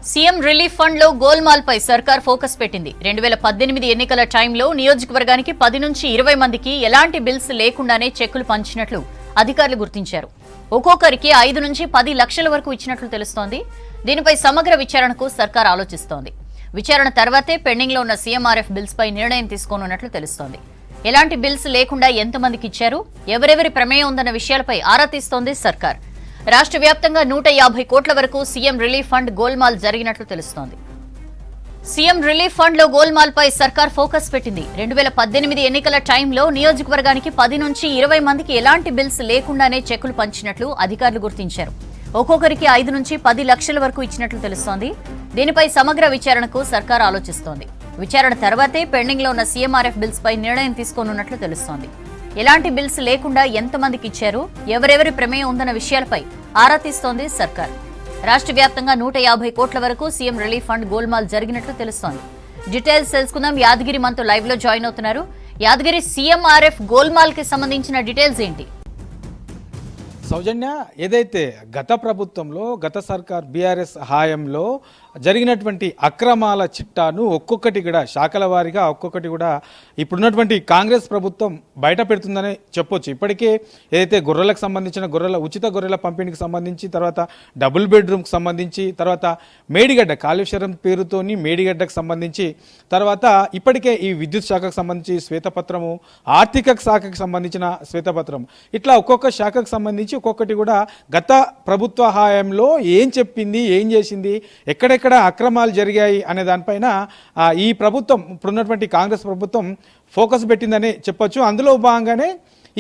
CM relief fund లో గోల్మాల్ పై సర్కార్ focus పెట్టింది. 2018 ఎన్నికల టైంలో నియోజకవర్గానికి 10 నుంచి 20 మందికి ఎలాంటి బిల్స్ లేకుండానే చెక్కులు పంచినట్లు అధికారులు గుర్తించారు. ఒక్కొక్కరికి 5 నుంచి 10 లక్షల వరకు ఇచ్చినట్లు తెలుస్తోంది. దీనిపై సమగ్ర విచారణకు సర్కార్ ఆలోచిస్తోంది. విచారణ తర్వాతే పెండింగ్ లో ఉన్న సీఎంఆర్ఎఫ్ బిల్స్ పై నిర్ణయం తీసుకోనున్నట్లు తెలుస్తోంది. ఎలాంటి బిల్స్ లేకుండా ఎంతమందికి ఇచ్చారు, ఎవరెవరి ప్రమేయం ఉందన్న విషయాలపై ఆరా తీస్తోంది సర్కార్. రాష్ట్ర వ్యాప్తంగా 150 కోట్ల వరకు సీఎం రిలీఫ్ ఫండ్ గోల్మాల్ జరిగినట్లు తెలుస్తోంది. సీఎం రిలీఫ్ ఫండ్ లో గోల్మాల్ పై సర్కార్ ఫోకస్ పెట్టింది. 2018 ఎన్నికల టైంలో నియోజకవర్గానికి 10 నుంచి 20 మందికి ఎలాంటి బిల్స్ లేకుండానే చెక్కులు పంచినట్లు అధికారులు గుర్తించారు. ఒక్కొక్కరికి 5 నుంచి 10 లక్షల వరకు ఇచ్చినట్లు తెలుస్తోంది. దీనిపై సమగ్ర విచారణకు సర్కార్ ఆలోచిస్తోంది. విచారణ తర్వాతే పెండింగ్ లో ఉన్న సీఎంఆర్ఎఫ్ బిల్స్ పై నిర్ణయం తీసుకోనున్నట్లు తెలుస్తోంది. ఎలాంటి బిల్స్ లేకుండా ఎంతమందికి ఇచ్చారు, ఎవరెవరి ప్రమేయం ఉందన్న విషయాలపై ఆరా తీస్తోంది సర్కార్. రాష్ట్ర వ్యాప్తంగా 150 కోట్ల వరకు సీఎం రిలీఫ్ ఫండ్ గోల్మాల్ జరిగినట్లు తెలుస్తోంది. డీటెయిల్స్ తెలుసుకుందాం. యాదగిరి మనతో లైవ్ లో జాయిన్ అవుతున్నారు. యాదగిరి, సీఎంఆర్ఎఫ్ గోల్మాల్ కి సంబంధించిన డీటెయిల్స్ ఏంటి? సౌజన్య, ఏదైతే గత ప్రభుత్వంలో గత సర్కార్ బీఆర్ఎస్ హాయంలో జరిగినటువంటి అక్రమాల చిట్టాను ఒక్కొక్కటి కూడా శాఖల వారీగా ఒక్కొక్కటి కూడా ఇప్పుడున్నటువంటి కాంగ్రెస్ ప్రభుత్వం బయట పెడుతుందని చెప్పొచ్చు. ఇప్పటికే ఏదైతే గొర్రెలకు సంబంధించిన ఉచిత గొర్రెల పంపిణీకి సంబంధించి, తర్వాత డబుల్ బెడ్రూమ్కి సంబంధించి, తర్వాత మేడిగడ్డ కాళేశ్వరం పేరుతోని మేడిగడ్డకు సంబంధించి, తర్వాత ఇప్పటికే ఈ విద్యుత్ శాఖకు సంబంధించి శ్వేతపత్రము, ఆర్థిక శాఖకు సంబంధించిన శ్వేతపత్రం, ఇట్లా ఒక్కొక్క శాఖకు సంబంధించి ఒక్కొక్కటి కూడా గత ప్రభుత్వ హాయంలో ఏం చెప్పింది, ఏం చేసింది, ఎక్కడెక్కడ అక్రమాలు జరిగాయి అనే దానిపైన ఈ ప్రభుత్వం ఇప్పుడున్నటువంటి కాంగ్రెస్ ప్రభుత్వం ఫోకస్ పెట్టిందని చెప్పొచ్చు. అందులో భాగంగానే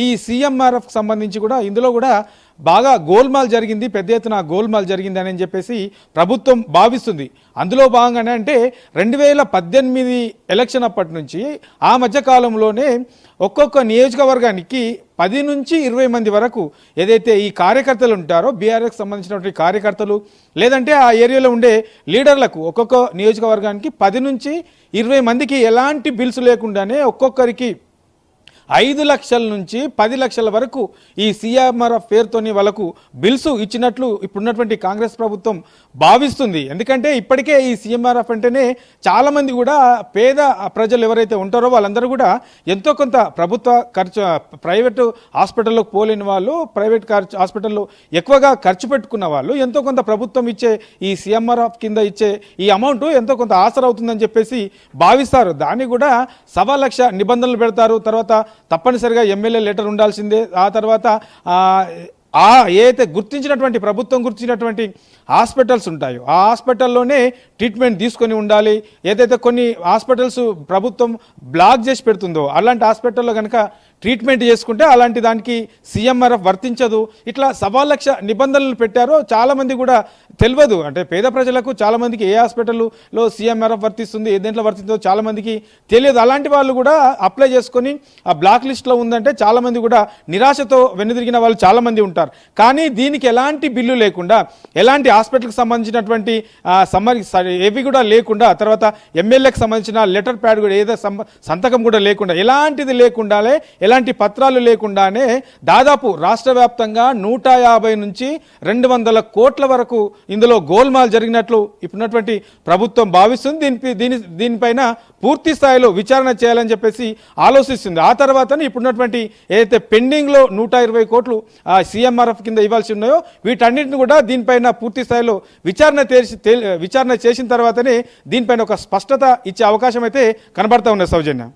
ఈ సీఎంఆర్ఎఫ్ సంబంధించి కూడా ఇందులో కూడా బాగా గోల్మాల్ జరిగింది, పెద్ద ఎత్తున గోల్మాల్ జరిగింది అని చెప్పేసి ప్రభుత్వం భావిస్తుంది. అందులో భాగంగానే అంటే 2018 ఎలక్షన్ అప్పటి నుంచి ఆ మధ్యకాలంలోనే ఒక్కొక్క నియోజకవర్గానికి 10 నుంచి 20 మంది వరకు ఏదైతే ఈ కార్యకర్తలు ఉంటారో, బీఆర్ఎస్కి సంబంధించినటువంటి కార్యకర్తలు లేదంటే ఆ ఏరియాలో ఉండే లీడర్లకు ఒక్కొక్క నియోజకవర్గానికి 10 నుంచి 20 మందికి ఎలాంటి బిల్స్ లేకుండానే ఒక్కొక్కరికి 5 లక్షల నుంచి 10 లక్షల వరకు ఈ సీఎంఆర్ఎఫ్ పేరుతోని వాళ్ళకు బిల్స్ ఇచ్చినట్లు ఇప్పుడున్నటువంటి కాంగ్రెస్ ప్రభుత్వం భావిస్తుంది. ఎందుకంటే ఇప్పటికే ఈ సీఎంఆర్ఎఫ్ అంటేనే చాలామంది కూడా పేద ప్రజలు ఎవరైతే ఉంటారో వాళ్ళందరూ కూడా ఎంతో కొంత ప్రభుత్వ ఖర్చు, ప్రైవేటు హాస్పిటల్లోకి పోలేని వాళ్ళు, ప్రైవేట్ హాస్పిటల్లో ఎక్కువగా ఖర్చు పెట్టుకున్న వాళ్ళు ఎంతో కొంత ప్రభుత్వం ఇచ్చే ఈ సీఎంఆర్ఎఫ్ కింద ఇచ్చే ఈ అమౌంట్ ఎంతో కొంత ఆసరవుతుందని చెప్పేసి భావిస్తారు. దాన్ని కూడా 1.25 లక్ష నిబంధనలు పెడతారు. తర్వాత తప్పనిసరిగా ఎమ్మెల్యే లెటర్ ఉండాల్సిందే. ఆ తర్వాత ఏదైతే గుర్తించినటువంటి ప్రభుత్వం గుర్తించినటువంటి హాస్పిటల్స్ ఉంటాయో ఆ హాస్పిటల్లోనే ట్రీట్మెంట్ తీసుకొని ఉండాలి. ఏదైతే కొన్ని హాస్పిటల్స్ ప్రభుత్వం బ్లాక్ చేసి పెడుతుందో అలాంటి హాస్పిటల్లో కనుక ట్రీట్మెంట్ చేసుకుంటే అలాంటి దానికి సీఎంఆర్ఎఫ్ వర్తించదు. ఇట్లా 1.25 లక్ష నిబంధనలు పెట్టారో చాలామంది కూడా తెలియదు. అంటే పేద ప్రజలకు చాలామందికి ఏ హాస్పిటల్లో సీఎంఆర్ఎఫ్ వర్తిస్తుంది, ఏ దేంట్లో వర్తిస్తుందో చాలామందికి తెలియదు. అలాంటి వాళ్ళు కూడా అప్లై చేసుకొని ఆ బ్లాక్ లిస్ట్లో ఉందంటే చాలామంది కూడా నిరాశతో వెనుదిరిగిన వాళ్ళు చాలామంది ఉంటారు. కానీ దీనికి ఎలాంటి బిల్లు లేకుండా, ఎలాంటి హాస్పిటల్కి సంబంధించినటువంటి ఏవి కూడా లేకుండా, తర్వాత ఎమ్మెల్యేకి సంబంధించిన లెటర్ ప్యాడ్ కూడా ఏదో సంతకం కూడా లేకుండా, ఎలాంటిది లేకుండానే, ఎలాంటి పత్రాలు లేకుండానే దాదాపు రాష్ట్ర వ్యాప్తంగా 150 నుంచి 200 కోట్ల వరకు ఇందులో గోల్మాల్ జరిగినట్లు ఇప్పుడున్నటువంటి ప్రభుత్వం భావిస్తుంది. దీనిపైన పూర్తి స్థాయిలో విచారణ చేయాలని చెప్పేసి ఆలోచిస్తుంది. ఆ తర్వాతనే ఇప్పుడున్నటువంటి ఏదైతే పెండింగ్లో 120 కోట్లు సీఎంఆర్ఎఫ్ కింద ఇవ్వాల్సి ఉన్నాయో వీటన్నిటిని కూడా దీనిపైన పూర్తి స్థాయిలో విచారణ చేసిన తర్వాతనే దీనిపైన ఒక స్పష్టత ఇచ్చే అవకాశం అయితే కనబడతా ఉన్నది. సౌజన్య.